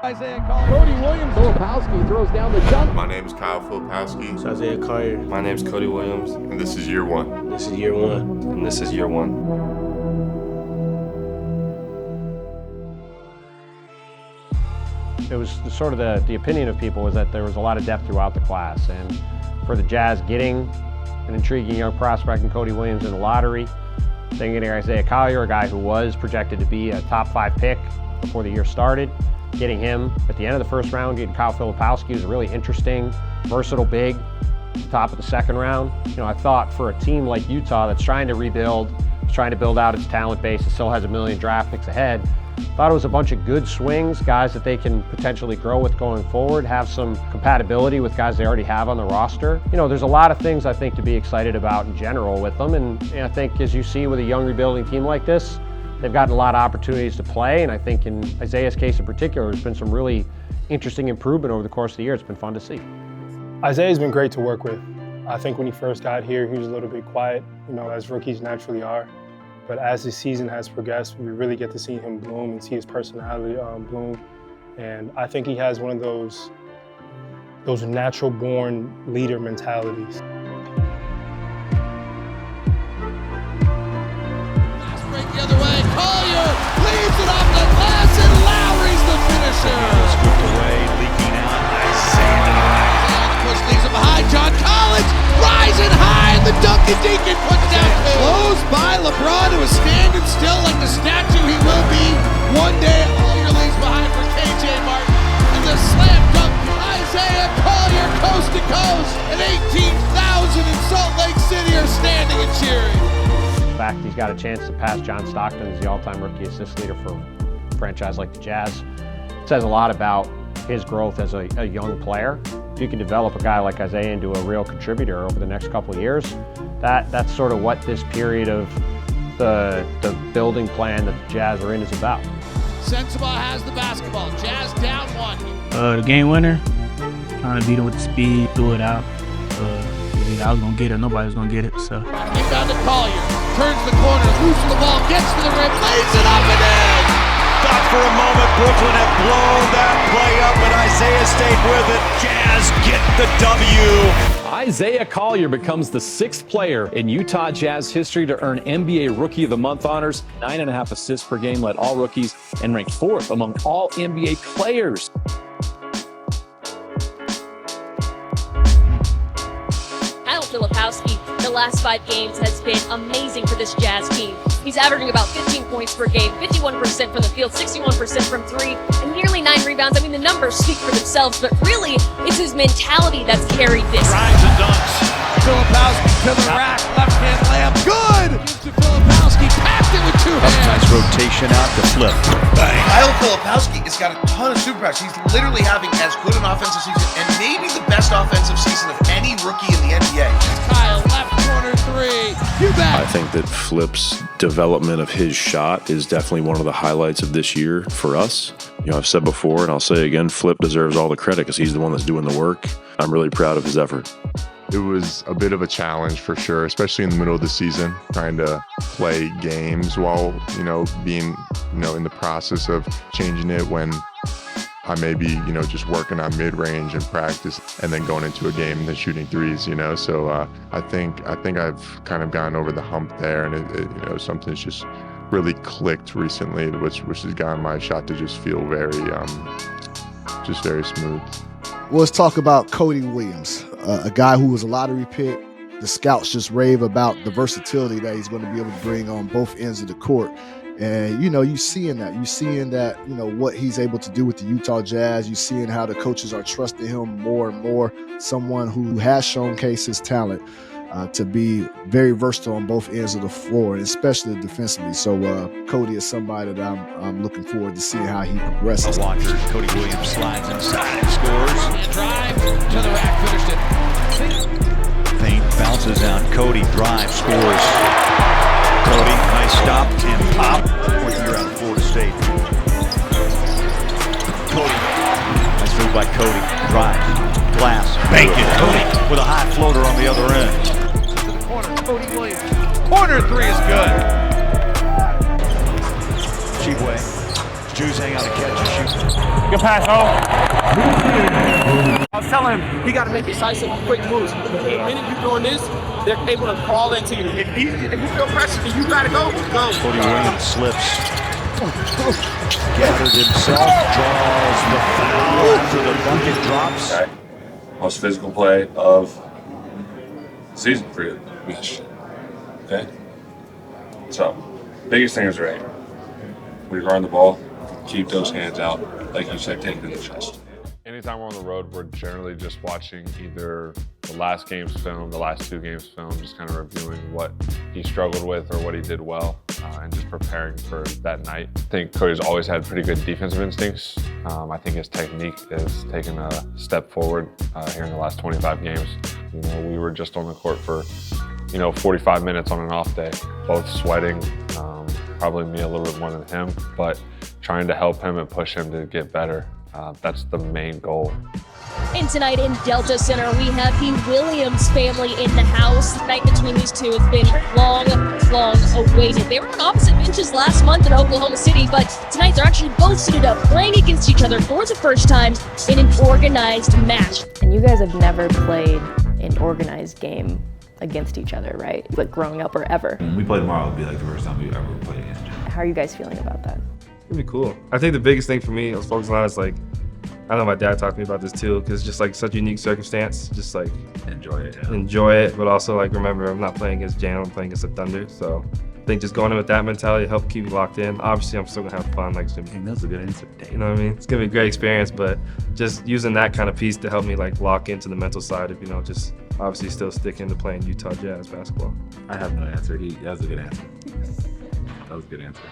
Isaiah Collier. Cody Williams. Filipwoski throws down the dunk. My name is Kyle Filipwoski. It's Isaiah Collier. My name is Cody Williams. And this is year one. This is year one. And this is year one. It was sort of the opinion of people was that there was a lot of depth throughout the class, and for the Jazz getting an intriguing young prospect in Cody Williams in the lottery, then getting Isaiah Collier, a guy who was projected to be a top 5 pick before the year started, getting him at the end of the first round, getting Kyle Filipwoski, who's a really interesting, versatile big, at the top of the second round. You know, I thought for a team like Utah that's trying to rebuild, trying to build out its talent base, it still has a million draft picks ahead. Thought it was a bunch of good swings, guys that they can potentially grow with going forward, have some compatibility with guys they already have on the roster. You know, there's a lot of things I think to be excited about in general with them, and I think as you see with a young rebuilding team like this, they've gotten a lot of opportunities to play, and I think in Isaiah's case in particular, there's been some really interesting improvement over the course of the year. It's been fun to see. Isaiah's been great to work with. I think when he first got here, he was a little bit quiet, you know, as rookies naturally are. But as the season has progressed, we really get to see him bloom and see his personality bloom. And I think he has one of those natural-born leader mentalities. Pass break the other way. Collier leaves it off the glass, and Lowry's the finisher. Scooped away, leaking out. Isaiah. Push leaves him behind. John Collins rising high, and the Duncan Deacon puts down two. Close by LeBron, who is standing still like the statue he will be one day. Collier leaves behind for KJ Martin, and the slam dunk. Isaiah Collier coast to coast, and 18,000 in Salt Lake City are standing and cheering. In fact, he's got a chance to pass John Stockton as the all-time rookie assist leader for a franchise like the Jazz. It says a lot about his growth as a young player. If you can develop a guy like Isaiah into a real contributor over the next couple of years, that's sort of what this period of the building plan that the Jazz are in is about. Sensabaugh has the basketball. Jazz down one. The game winner, trying to beat him with the speed, threw it out. I was going to get it. Nobody was going to get it. So. Get down to Collier. Turns the corner, loses the ball, gets to the rim, lays it up and in! Thought for a moment Brooklyn had blown that play up, but Isaiah stayed with it. Jazz get the W. Isaiah Collier becomes the 6th player in Utah Jazz history to earn NBA Rookie of the Month honors. 9.5 assists per game, led all rookies, and ranked 4th among all NBA players. Kyle Filipwoski, the last 5 games has been amazing for this Jazz team. He's averaging about 15 points per game, 51% from the field, 61% from 3, and nearly 9 rebounds. I mean, the numbers speak for themselves, but really, it's his mentality that's carried this. Drives and dunks. Filipowski to the rack, left-hand layup, good! Gives to Filipowski, packed it with 2 hands. Nice rotation out to Flip. Bang. Kyle Filipwoski has got a ton of superpowers. He's literally having as good an offensive season and maybe the best offensive season of any rookie in the NBA. Kyle, left corner 3, you bet! I think that Flip's development of his shot is definitely one of the highlights of this year for us. You know, I've said before, and I'll say again, Flip deserves all the credit because he's the one that's doing the work. I'm really proud of his effort. It was a bit of a challenge for sure, especially in the middle of the season, trying to play games while, being, in the process of changing it when I may be, just working on mid-range and practice and then going into a game and then shooting threes, So I think I've kind of gotten over the hump there, and it something that's just really clicked recently, which has gotten my shot to just feel very smooth. Well, let's talk about Cody Williams, a guy who was a lottery pick. The scouts just rave about the versatility that he's going to be able to bring on both ends of the court. And, you seeing that, what he's able to do with the Utah Jazz. You seeing how the coaches are trusting him more and more, someone who has showcased his talent to be very versatile on both ends of the floor, especially defensively. So Cody is somebody that I'm looking forward to seeing how he progresses. The Watchers, Cody Williams slides inside and scores. And drive to the rack, finished it. Feint bounces out. Cody drives, scores. Cody, nice stop and pop. Fourth year out of Florida State. Cody, nice move by Cody. Drives, glass, bank it. Cody with a high floater on the other end. Cody Williams. Corner 3 is good. Cheapway. Jews hang out to catch and shoot. Good pass, I was telling him he got to make decisive, quick moves. The minute you're doing this, they're able to crawl into you. If you feel pressure, then you got to go. Cody Williams slips. Gathered himself, draws the foul after the bucket drops. Okay. Most physical play of the season for you. Okay? So, biggest thing is right. When you run the ball, keep those hands out, like you said, take it in the chest. Anytime we're on the road, we're generally just watching either the last game's film, the last 2 games' film, just kind of reviewing what he struggled with or what he did well, and just preparing for that night. I think Cody's always had pretty good defensive instincts. I think his technique has taken a step forward here in the last 25 games. You know, we were just on the court for 45 minutes on an off day, both sweating, probably me a little bit more than him, but trying to help him and push him to get better. That's the main goal. And tonight in Delta Center, we have the Williams family in the house. The night between these two has been long awaited. They were on opposite benches last month in Oklahoma City, but tonight they're actually both suited up, playing against each other for the first time in an organized match. And you guys have never played an organized game against each other, right? Like growing up or ever. When we play tomorrow, it'll be like the first time we ever played against each other. How are you guys feeling about that? It'd be cool. I think the biggest thing for me I was focusing on is like, I know my dad talked to me about this too, because it's just like such a unique circumstance. Just like enjoy it, but also like remember I'm not playing against Jalen, I'm playing against the Thunder. So I think just going in with that mentality helped keep me locked in. Obviously, I'm still gonna have fun. Like, that's a good answer. You know what I mean? It's gonna be a great experience, but just using that kind of piece to help me like lock into the mental side of just obviously still sticking to playing Utah Jazz basketball. I have no answer. That was a good answer. That was a good answer.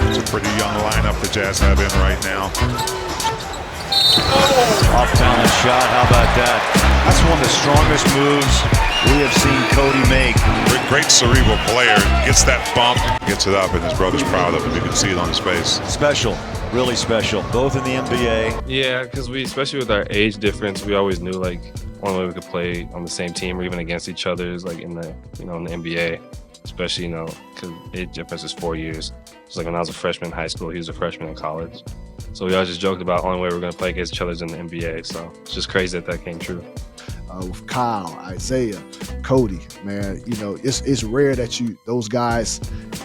It's a pretty young lineup the Jazz have in right now. Off-talent shot, how about that? That's one of the strongest moves we have seen Cody make. Great cerebral player, gets that bump, gets it up, and his brother's proud of him. You can see it on his face. Special, really special, both in the NBA. Yeah, because especially with our age difference, we always knew like one way we could play on the same team or even against each other is like in the in the NBA. Especially, because age difference is 4 years. It's like when I was a freshman in high school, he was a freshman in college. So we always just joked about the only way we're going to play against each other is in the NBA. So it's just crazy that came true. With Kyle, Isaiah, Cody, man, it's rare that those guys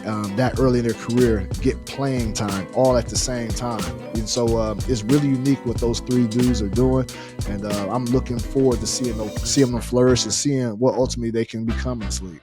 that early in their career get playing time all at the same time. And so it's really unique what those 3 dudes are doing. And I'm looking forward to seeing them flourish and seeing what ultimately they can become in this league.